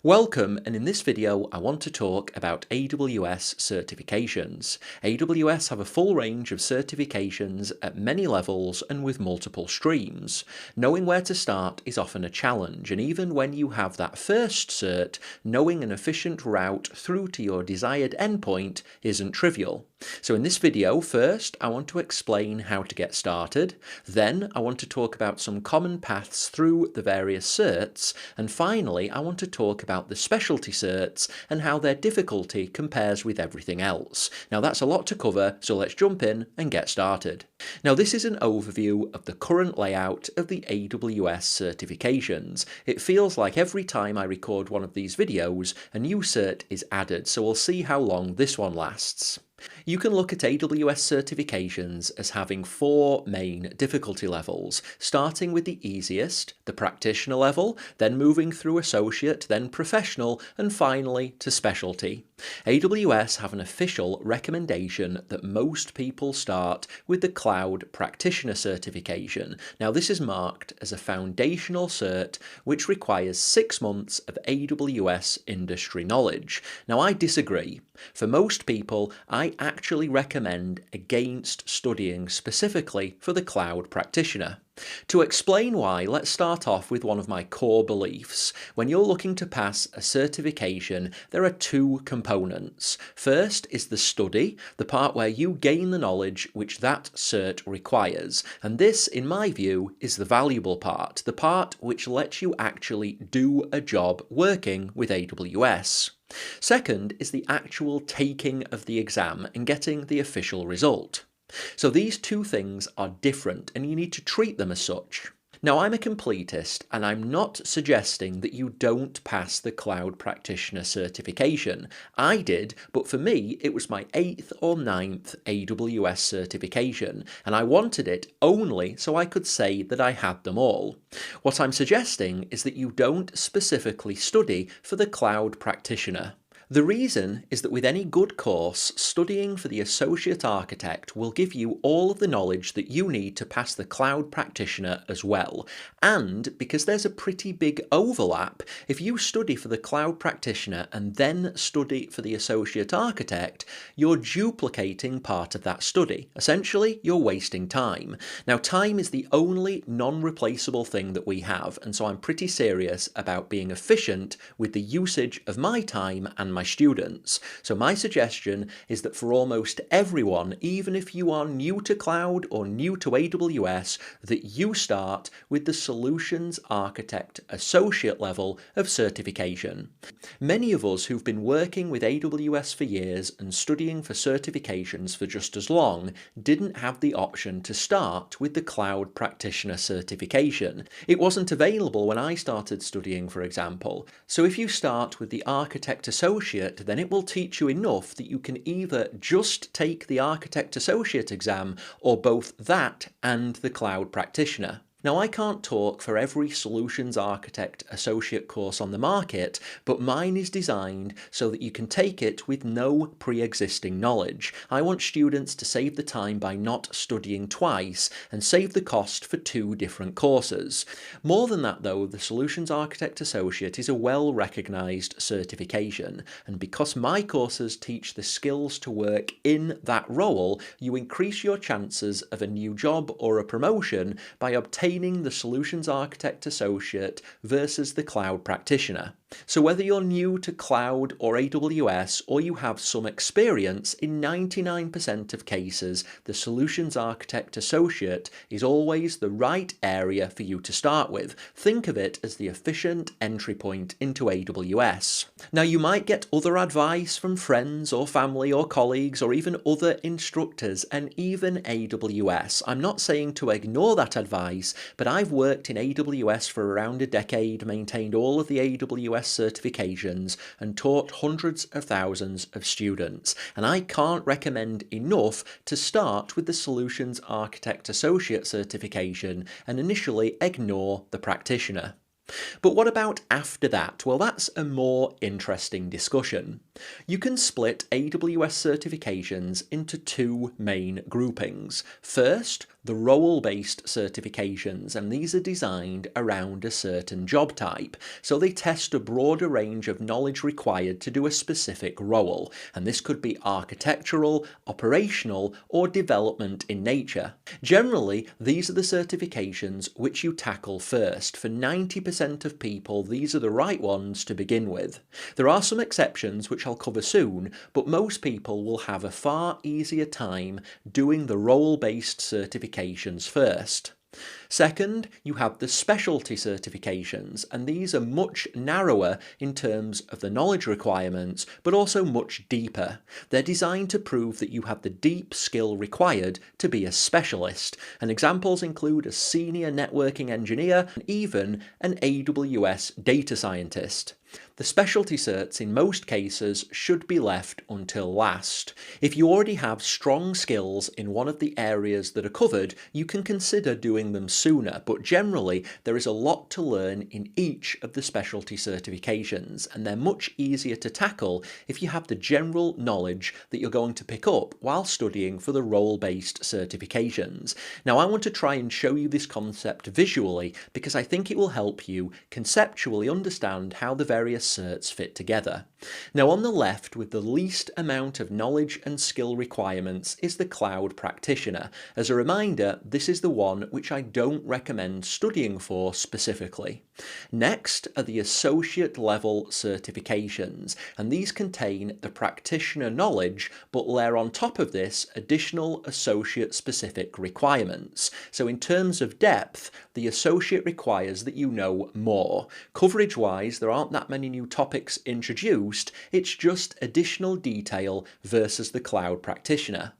Welcome, and in this video I want to talk about AWS certifications. AWS have a full range of certifications at many levels and with multiple streams. Knowing where to start is often a challenge, and even when you have that first cert, knowing an efficient route through to your desired endpoint isn't trivial. So in this video, first I want to explain how to get started, then I want to talk about some common paths through the various certs, and finally I want to talk about the specialty certs and how their difficulty compares with everything else. Now that's a lot to cover, so let's jump in and get started. Now this is an overview of the current layout of the AWS certifications. It feels like every time I record one of these videos, a new cert is added, so we'll see how long this one lasts. You can look at AWS certifications as having four main difficulty levels, starting with the easiest, the practitioner level, then moving through associate, then professional, and finally to specialty. AWS have an official recommendation that most people start with the Cloud Practitioner certification. Now this is marked as a foundational cert which requires 6 months of AWS industry knowledge. Now I disagree. For most people, I actually recommend against studying specifically for the Cloud Practitioner. To explain why, let's start off with one of my core beliefs. When you're looking to pass a certification, there are two components. First is the study, the part where you gain the knowledge which that cert requires. And this, in my view, is the valuable part, the part which lets you actually do a job working with AWS. Second is the actual taking of the exam and getting the official result. So these two things are different and you need to treat them as such. Now I'm a completist and I'm not suggesting that you don't pass the Cloud Practitioner certification. I did, but for me it was my 8th or 9th AWS certification and I wanted it only so I could say that I had them all. What I'm suggesting is that you don't specifically study for the Cloud Practitioner. The reason is that with any good course, studying for the Associate Architect will give you all of the knowledge that you need to pass the Cloud Practitioner as well. And because there's a pretty big overlap, if you study for the Cloud Practitioner and then study for the Associate Architect, you're duplicating part of that study. Essentially, you're wasting time. Now, time is the only non-replaceable thing that we have, and so I'm pretty serious about being efficient with the usage of my time and my students. So my suggestion is that for almost everyone, even if you are new to cloud or new to AWS, that you start with the Solutions Architect Associate level of certification. Many of us who've been working with AWS for years and studying for certifications for just as long didn't have the option to start with the Cloud Practitioner certification. It wasn't available when I started studying, for example. So if you start with the Architect Associate, then it will teach you enough that you can either just take the Architect Associate exam or both that and the Cloud Practitioner. Now I can't talk for every Solutions Architect Associate course on the market, but mine is designed so that you can take it with no pre-existing knowledge. I want students to save the time by not studying twice and save the cost for two different courses. More than that though, the Solutions Architect Associate is a well-recognised certification, and because my courses teach the skills to work in that role, you increase your chances of a new job or a promotion by obtaining the Solutions Architect Associate versus the Cloud Practitioner. So whether you're new to cloud or AWS or you have some experience, in 99% of cases, the Solutions Architect Associate is always the right area for you to start with. Think of it as the efficient entry point into AWS. Now you might get other advice from friends or family or colleagues or even other instructors and even AWS. I'm not saying to ignore that advice, but I've worked in AWS for around a decade, maintained all of the AWS certifications and taught hundreds of thousands of students, and I can't recommend enough to start with the Solutions Architect Associate certification and initially ignore the practitioner. But what about after that? Well, that's a more interesting discussion. You can split AWS certifications into two main groupings. First, the role-based certifications, and these are designed around a certain job type, so they test a broader range of knowledge required to do a specific role, and this could be architectural, operational, or development in nature. Generally, these are the certifications which you tackle first. For 90% of people, these are the right ones to begin with. There are some exceptions which I'll cover soon, but most people will have a far easier time doing the role-based certifications first. Second, you have the specialty certifications, and these are much narrower in terms of the knowledge requirements, but also much deeper. They're designed to prove that you have the deep skill required to be a specialist, and examples include a senior networking engineer and even an AWS data scientist. The specialty certs in most cases should be left until last. If you already have strong skills in one of the areas that are covered, you can consider doing them sooner, but generally there is a lot to learn in each of the specialty certifications, and they're much easier to tackle if you have the general knowledge that you're going to pick up while studying for the role-based certifications. Now, I want to try and show you this concept visually because I think it will help you conceptually understand how the various certs fit together. Now, on the left, with the least amount of knowledge and skill requirements, is the cloud practitioner. As a reminder, this is the one which I don't recommend studying for specifically. Next are the associate level certifications, and these contain the practitioner knowledge but layer on top of this additional associate specific requirements. So in terms of depth, the associate requires that you know more. Coverage wise, there aren't that many new topics introduced, it's just additional detail versus the cloud practitioner.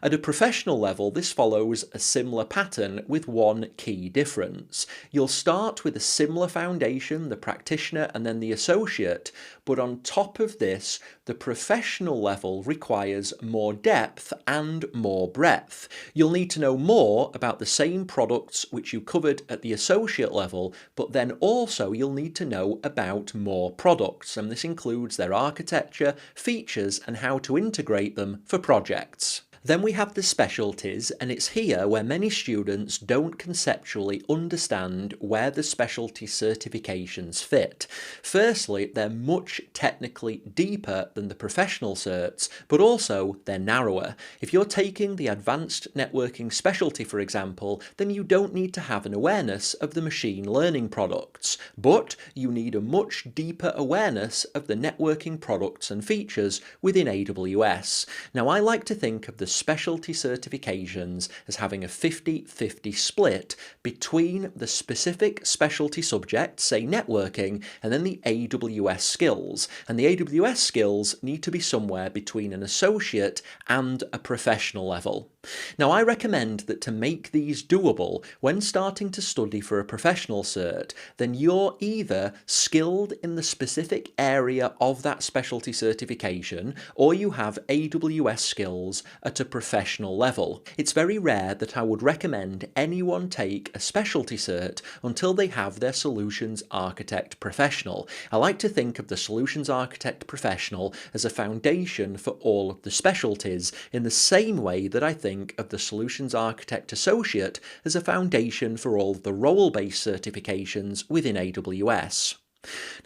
At a professional level, this follows a similar pattern with one key difference. You'll start with a similar foundation, the practitioner and then the associate, but on top of this, the professional level requires more depth and more breadth. You'll need to know more about the same products which you covered at the associate level, but then also you'll need to know about more products, and this includes their architecture, features, and how to integrate them for projects. Then we have the specialties, and it's here where many students don't conceptually understand where the specialty certifications fit. Firstly, they're much technically deeper than the professional certs, but also they're narrower. If you're taking the advanced networking specialty, for example, then you don't need to have an awareness of the machine learning products, but you need a much deeper awareness of the networking products and features within AWS. Now, I like to think of the specialty certifications as having a 50-50 split between the specific specialty subject, say networking, and then the AWS skills. And the AWS skills need to be somewhere between an associate and a professional level. Now, I recommend that to make these doable when starting to study for a professional cert, then you're either skilled in the specific area of that specialty certification, or you have AWS skills at a professional level. It's very rare that I would recommend anyone take a specialty cert until they have their solutions architect professional. I like to think of the solutions architect professional as a foundation for all of the specialties, in the same way that I think of the solutions architect associate as a foundation for all the role-based certifications within AWS.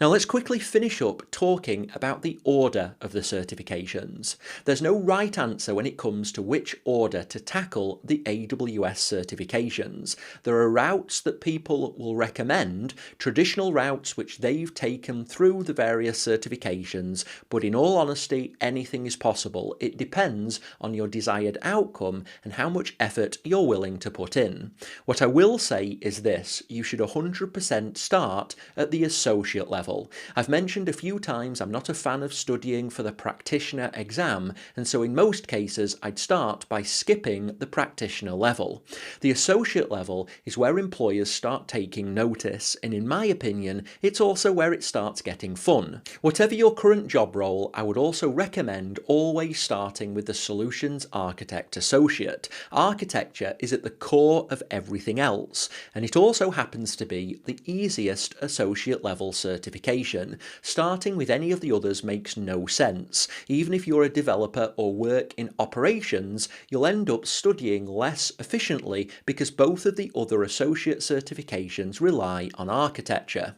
Now, let's quickly finish up talking about the order of the certifications. There's no right answer when it comes to which order to tackle the AWS certifications. There are routes that people will recommend, traditional routes which they've taken through the various certifications, but in all honesty, anything is possible. It depends on your desired outcome and how much effort you're willing to put in. What I will say is this: you should 100% start at the associate associate level. I've mentioned a few times I'm not a fan of studying for the practitioner exam, and so in most cases I'd start by skipping the practitioner level. The associate level is where employers start taking notice, and in my opinion, it's also where it starts getting fun. Whatever your current job role, I would also recommend always starting with the Solutions Architect Associate. Architecture is at the core of everything else, and it also happens to be the easiest associate level certification. Starting with any of the others makes no sense. Even if you're a developer or work in operations, you'll end up studying less efficiently because both of the other associate certifications rely on architecture.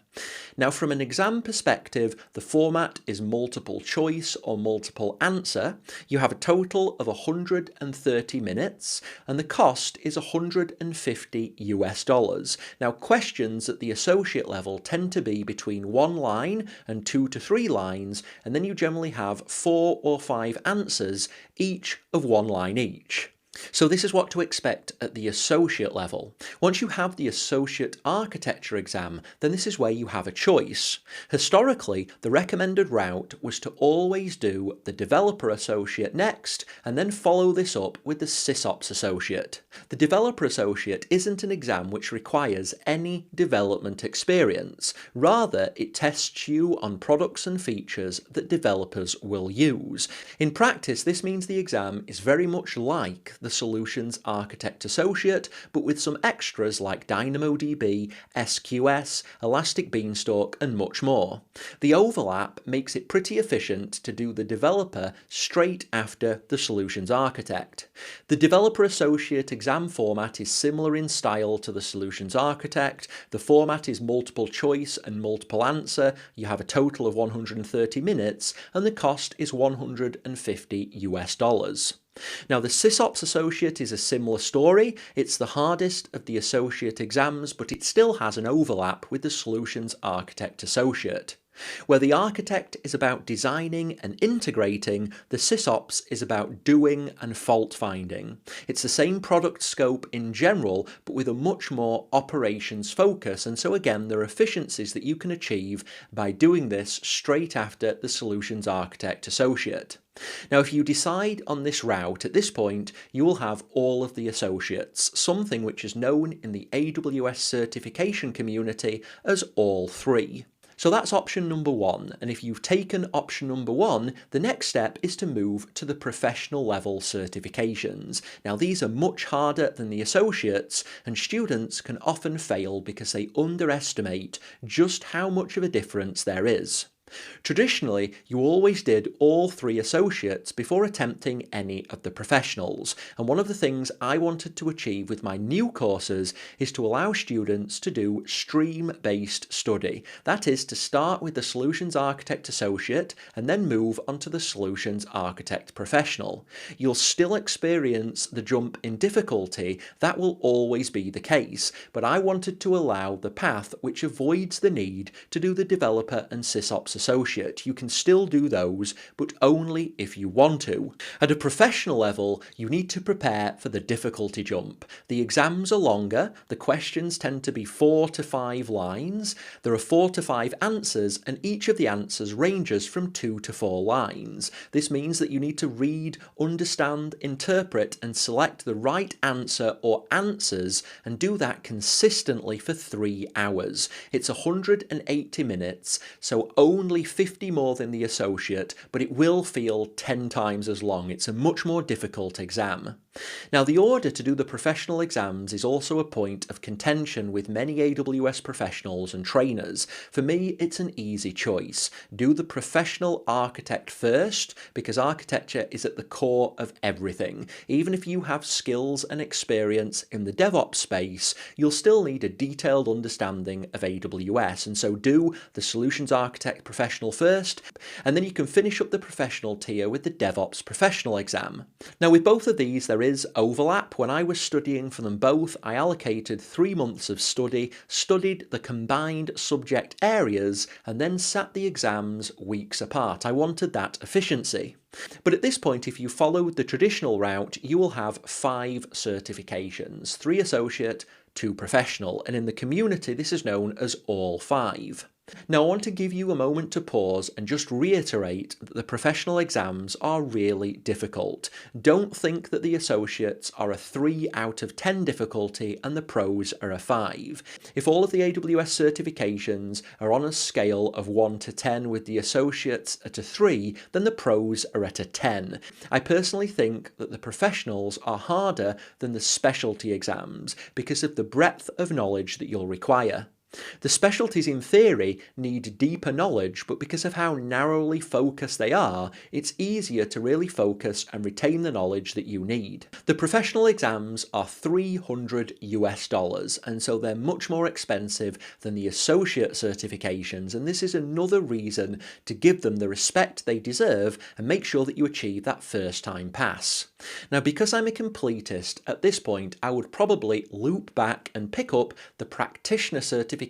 Now, from an exam perspective, the format is multiple choice or multiple answer. You have a total of 130 minutes, and the cost is $150. Now, questions at the associate level tend to be between 1 line and 2 to 3 lines, and then you generally have 4 or 5 answers, each of 1 line each. So this is what to expect at the associate level. Once you have the associate architecture exam, then this is where you have a choice. Historically, the recommended route was to always do the developer associate next, and then follow this up with the sysops associate. The developer associate isn't an exam which requires any development experience. Rather, it tests you on products and features that developers will use. In practice, this means the exam is very much like the Solutions Architect Associate, but with some extras like DynamoDB, SQS, Elastic Beanstalk, and much more. The overlap makes it pretty efficient to do the developer straight after the Solutions Architect. The Developer Associate exam format is similar in style to the Solutions Architect. The format is multiple choice and multiple answer. You have a total of 130 minutes, and the cost is $150. Now, the sysops associate is a similar story. It's the hardest of the associate exams, but it still has an overlap with the Solutions Architect Associate. Where the architect is about designing and integrating, the sysops is about doing and fault finding. It's the same product scope in general, but with a much more operations focus, and so again there are efficiencies that you can achieve by doing this straight after the Solutions Architect Associate. Now, if you decide on this route at this point, you will have all of the associates, something which is known in the AWS certification community as all 3. So that's option number 1, and if you've taken option number 1, the next step is to move to the professional level certifications. Now, these are much harder than the associates, and students can often fail because they underestimate just how much of a difference there is. Traditionally, you always did all 3 associates before attempting any of the professionals, and one of the things I wanted to achieve with my new courses is to allow students to do stream-based study. That is, to start with the Solutions Architect Associate and then move onto the Solutions Architect Professional. You'll still experience the jump in difficulty, that will always be the case, but I wanted to allow the path which avoids the need to do the developer and sysops associate. You can still do those, but only if you want to. At a professional level, you need to prepare for the difficulty jump. The exams are longer, the questions tend to be 4 to 5 lines, there are 4 to 5 answers, and each of the answers ranges from 2 to 4 lines. This means that you need to read, understand, interpret, and select the right answer or answers, and do that consistently for 3 hours. It's 180 minutes, so only 50 more than the associate, but it will feel 10 times as long. It's a much more difficult exam. Now, the order to do the professional exams is also a point of contention with many AWS professionals and trainers. For me, it's an easy choice. Do the professional architect first, because architecture is at the core of everything. Even if you have skills and experience in the DevOps space, you'll still need a detailed understanding of AWS, and so do the Solutions Architect Professional first, and then you can finish up the professional tier with the DevOps Professional exam. Now, with both of these, there is overlap. When I was studying for them both, I allocated 3 months of study, studied the combined subject areas, and then sat the exams weeks apart. I wanted that efficiency. But at this point, if you followed the traditional route, you will have 5 certifications, 3 associate, 2 professional, and in the community this is known as all 5. Now I want to give you a moment to pause and just reiterate that the professional exams are really difficult. Don't think that the associates are a 3 out of 10 difficulty and the pros are a 5. If all of the AWS certifications are on a scale of 1 to 10 with the associates at a 3, then the pros are at a 10. I personally think that the professionals are harder than the specialty exams because of the breadth of knowledge that you'll require. The specialties in theory need deeper knowledge, but because of how narrowly focused they are, it's easier to really focus and retain the knowledge that you need. The professional exams are $300, and so they're much more expensive than the associate certifications, and this is another reason to give them the respect they deserve and make sure that you achieve that first time pass. Now, because I'm a completist, at this point I would probably loop back and pick up the practitioner certification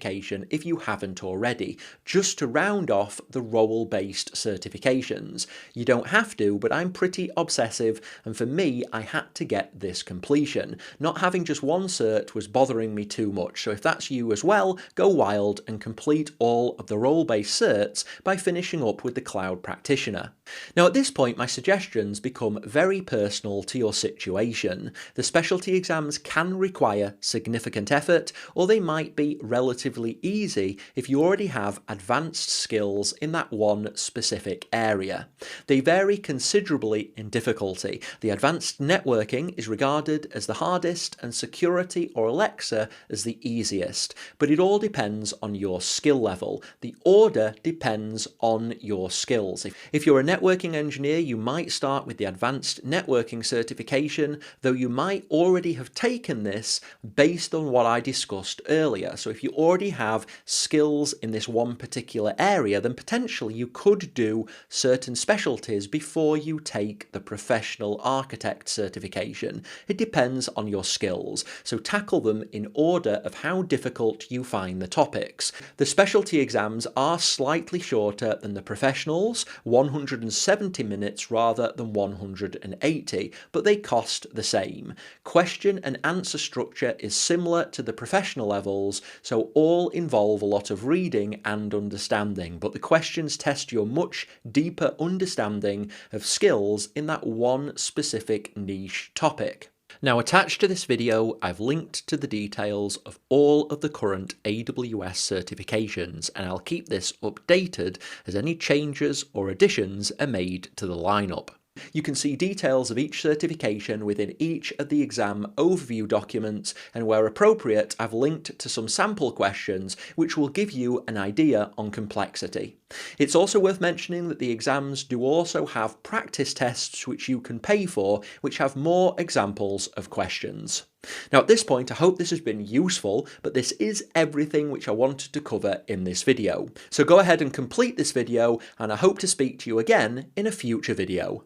if you haven't already, just to round off the role-based certifications. You don't have to, but I'm pretty obsessive, and for me, I had to get this completion. Not having just one cert was bothering me too much, so if that's you as well, go wild and complete all of the role-based certs by finishing up with the Cloud Practitioner. Now at this point, my suggestions become very personal to your situation. The specialty exams can require significant effort, or they might be relatively easy if you already have advanced skills in that one specific area. They vary considerably in difficulty. The advanced networking is regarded as the hardest and security or Alexa as the easiest, but it all depends on your skill level. The order depends on your skills. If you're a networking engineer, you might start with the advanced networking certification, though you might already have taken this based on what I discussed earlier. So if you already have skills in this one particular area, then potentially you could do certain specialties before you take the professional architect certification. It depends on your skills, so tackle them in order of how difficult you find the topics. The specialty exams are slightly shorter than the professionals, 170 minutes rather than 180, but they cost the same. Question and answer structure is similar to the professional levels, so all involve a lot of reading and understanding, but the questions test your much deeper understanding of skills in that one specific niche topic. Now, attached to this video, I've linked to the details of all of the current AWS certifications, and I'll keep this updated as any changes or additions are made to the lineup. You can see details of each certification within each of the exam overview documents, and where appropriate, I've linked to some sample questions which will give you an idea on complexity. It's also worth mentioning that the exams do also have practice tests which you can pay for, which have more examples of questions. Now at this point, I hope this has been useful, but this is everything which I wanted to cover in this video. So go ahead and complete this video, and I hope to speak to you again in a future video.